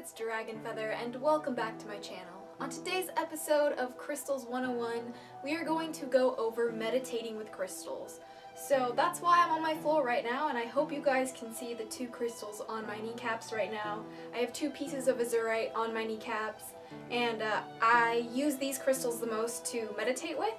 it's DragonFeather and welcome back to my channel. On today's episode of Crystals 101, we are going to go over meditating with crystals. So that's why I'm on my floor right now, and I hope you guys can see the two crystals on my kneecaps right now. I have two pieces of azurite on my kneecaps, and I use these crystals the most to meditate with.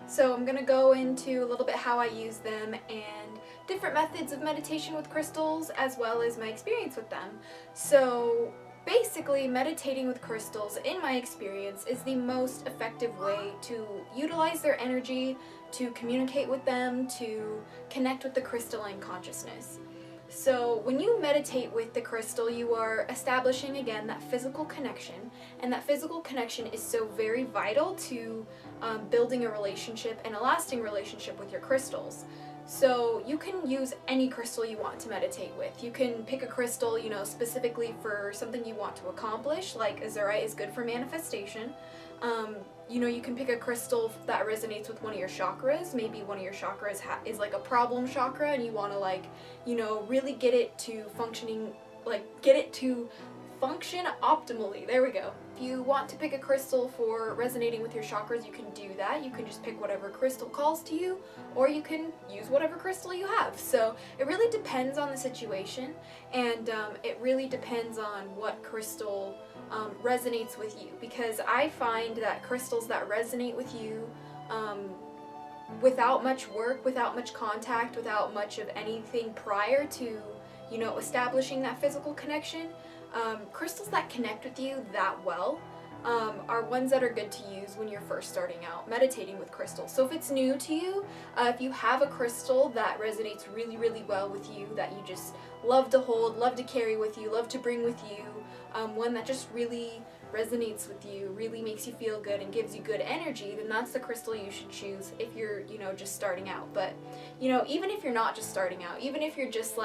So I'm going to go into a little bit how I use them and different methods of meditation with crystals, as well as my experience with them. So basically, meditating with crystals, in my experience, is the most effective way to utilize their energy, to communicate with them, to connect with the crystalline consciousness. So when you meditate with the crystal, you are establishing again that physical connection, and that physical connection is so very vital to building a relationship and a lasting relationship with your crystals. So you can use any crystal you want to meditate with. You can pick a crystal, specifically for something you want to accomplish, like azurite is good for manifestation. You can pick a crystal that resonates with one of your chakras. Maybe one of your chakras is like a problem chakra, and you want to really get it to functioning, function optimally. There we go. If you want to pick a crystal for resonating with your chakras, you can do that. You can just pick whatever crystal calls to you, or you can use whatever crystal you have. So it really depends on the situation, and it really depends on what crystal resonates with you, because I find that crystals that resonate with you without much work, without much contact, without much of anything prior to establishing that physical connection, crystals that connect with you that well are ones that are good to use when you're first starting out meditating with crystals. So if it's new to you, if you have a crystal that resonates really, really well with you, that you just love to hold, love to carry with you, love to bring with you, one that just really resonates with you, really makes you feel good and gives you good energy, then that's the crystal you should choose if you're, just starting out. But, even if you're not just starting out, even if you're just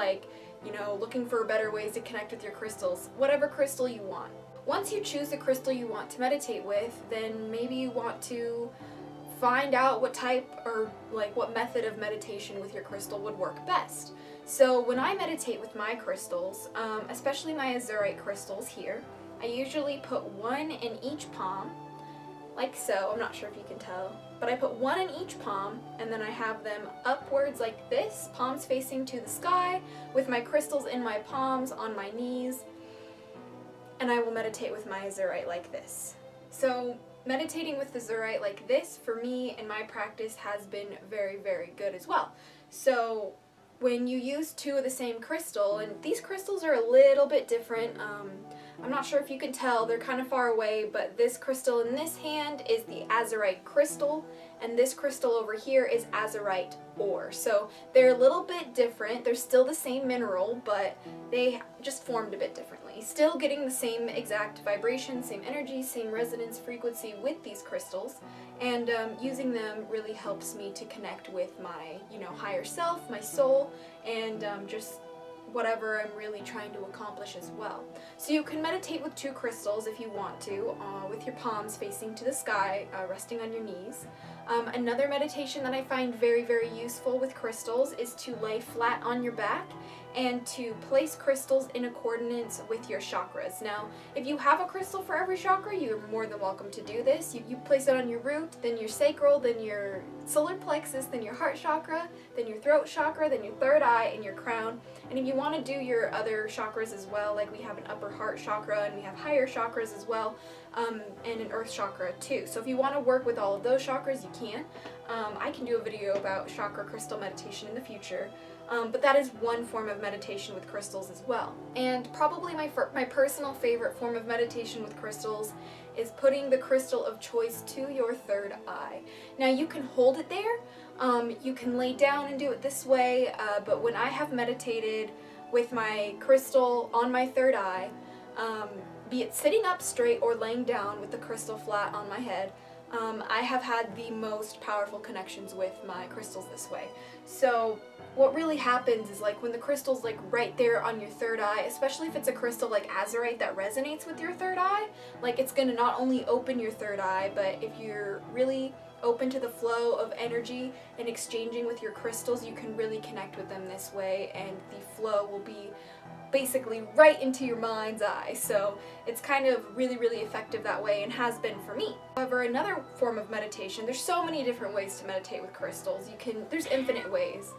looking for better ways to connect with your crystals, whatever crystal you want. Once you choose the crystal you want to meditate with, then maybe you want to find out what type or what method of meditation with your crystal would work best. So when I meditate with my crystals, especially my azurite crystals here, I usually put one in each palm, like so. I'm not sure if you can tell, but I put one in each palm, and then I have them upwards like this, palms facing to the sky, with my crystals in my palms on my knees, and I will meditate with my azurite like this. So meditating with azurite like this, for me in my practice, has been very, very good as well. So when you use two of the same crystal, and these crystals are a little bit different, I'm not sure if you can tell, they're kind of far away, but this crystal in this hand is the azurite crystal, and this crystal over here is azurite ore. So they're a little bit different. They're still the same mineral, but they just formed a bit differently. Still getting the same exact vibration, same energy, same resonance frequency with these crystals, and using them really helps me to connect with my, higher self, my soul, and just whatever I'm really trying to accomplish as well. So you can meditate with two crystals if you want to, with your palms facing to the sky, resting on your knees. Another meditation that I find very, very useful with crystals is to lay flat on your back and to place crystals in accordance with your chakras. Now, if you have a crystal for every chakra, you're more than welcome to do this. You place it on your root, then your sacral, then your solar plexus, then your heart chakra, then your throat chakra, then your third eye, and your crown. And if you want to do your other chakras as well, like we have an upper heart chakra and we have higher chakras as well, and an earth chakra too. So if you want to work with all of those chakras, you can. I can do a video about chakra crystal meditation in the future. But that is one form of meditation with crystals as well. And probably my personal favorite form of meditation with crystals is putting the crystal of choice to your third eye. Now you can hold it there, you can lay down and do it this way, but when I have meditated with my crystal on my third eye, be it sitting up straight or laying down with the crystal flat on my head, I have had the most powerful connections with my crystals this way. So what really happens is when the crystal's right there on your third eye, especially if it's a crystal like azurite that resonates with your third eye, it's gonna not only open your third eye, but if you're really open to the flow of energy and exchanging with your crystals, you can really connect with them this way, and the flow will be basically right into your mind's eye. So it's kind of really, really effective that way, and has been for me. However, another form of meditation, there's so many different ways to meditate with crystals. There's infinite ways.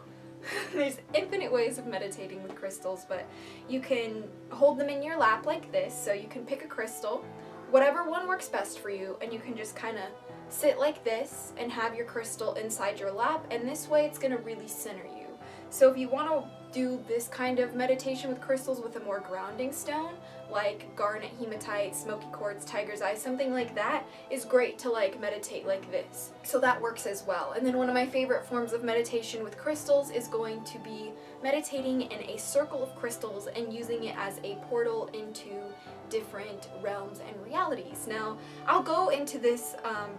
There's infinite ways of meditating with crystals, but you can hold them in your lap like this. So you can pick a crystal, whatever one works best for you, and you can just kind of sit like this and have your crystal inside your lap, and this way it's going to really center you. So if you want to do this kind of meditation with crystals with a more grounding stone, like garnet, hematite, smoky quartz, tiger's eye, something like that is great to like meditate like this. So that works as well. And then one of my favorite forms of meditation with crystals is going to be meditating in a circle of crystals and using it as a portal into different realms and realities. Now, I'll go into this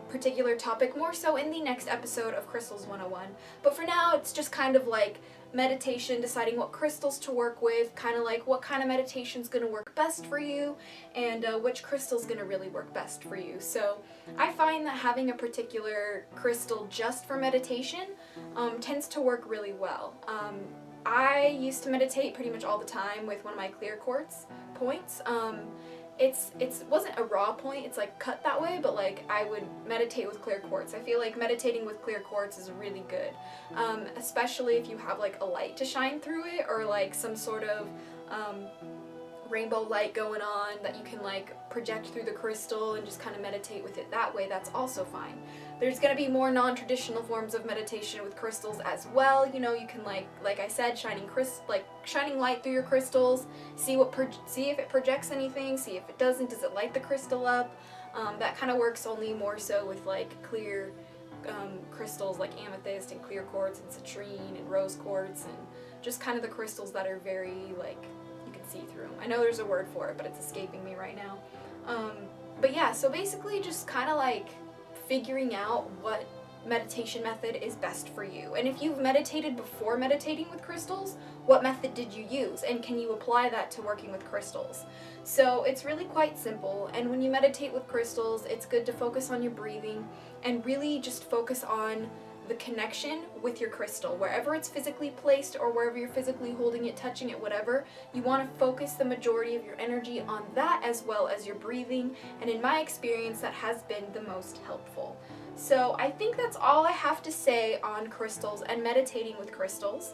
particular topic more so in the next episode of Crystals 101, but for now it's just kind of like meditation, deciding what crystals to work with, kind of like what kind of meditation is going to work best for you, and which crystal is going to really work best for you. So I find that having a particular crystal just for meditation tends to work really well. I used to meditate pretty much all the time with one of my clear quartz points. It wasn't a raw point, it's like cut that way, but like I would meditate with clear quartz. I feel like meditating with clear quartz is really good, especially if you have like a light to shine through it, or like some sort of rainbow light going on that you can like project through the crystal and just kind of meditate with it that way. That's also fine. There's going to be more non-traditional forms of meditation with crystals as well. You know, you can like I said, shining light through your crystals, see if it projects anything, see if it doesn't, does it light the crystal up. That kind of works only more so with like clear crystals like amethyst and clear quartz and citrine and rose quartz, and just kind of the crystals that are very like you can see through. I know there's a word for it, but it's escaping me right now. But yeah, so basically just kind of like figuring out what meditation method is best for you. And if you've meditated before meditating with crystals, what method did you use, and can you apply that to working with crystals? So it's really quite simple, and when you meditate with crystals, it's good to focus on your breathing and really just focus on the connection with your crystal. Wherever it's physically placed or wherever you're physically holding it, touching it, whatever, you want to focus the majority of your energy on that as well as your breathing, and in my experience that has been the most helpful. So I think that's all I have to say on crystals and meditating with crystals.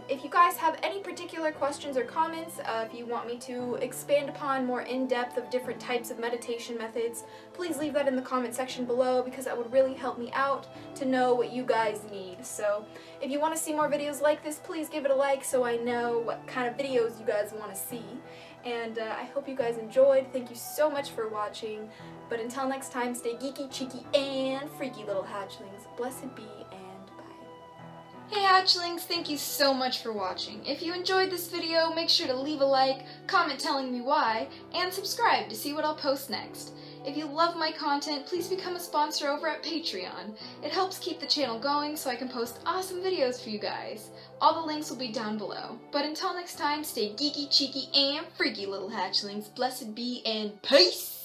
If you guys have any particular questions or comments, if you want me to expand upon more in-depth of different types of meditation methods, please leave that in the comment section below, because that would really help me out to know what you guys need. So if you want to see more videos like this, please give it a like so I know what kind of videos you guys want to see. And I hope you guys enjoyed. Thank you so much for watching. But until next time, stay geeky, cheeky, and freaky, little hatchlings. Blessed be, and bye. Hey hatchlings, thank you so much for watching. If you enjoyed this video, make sure to leave a like, comment telling me why, and subscribe to see what I'll post next. If you love my content, please become a sponsor over at Patreon. It helps keep the channel going so I can post awesome videos for you guys. All the links will be down below. But until next time, stay geeky, cheeky, and freaky, little hatchlings. Blessed be, and peace!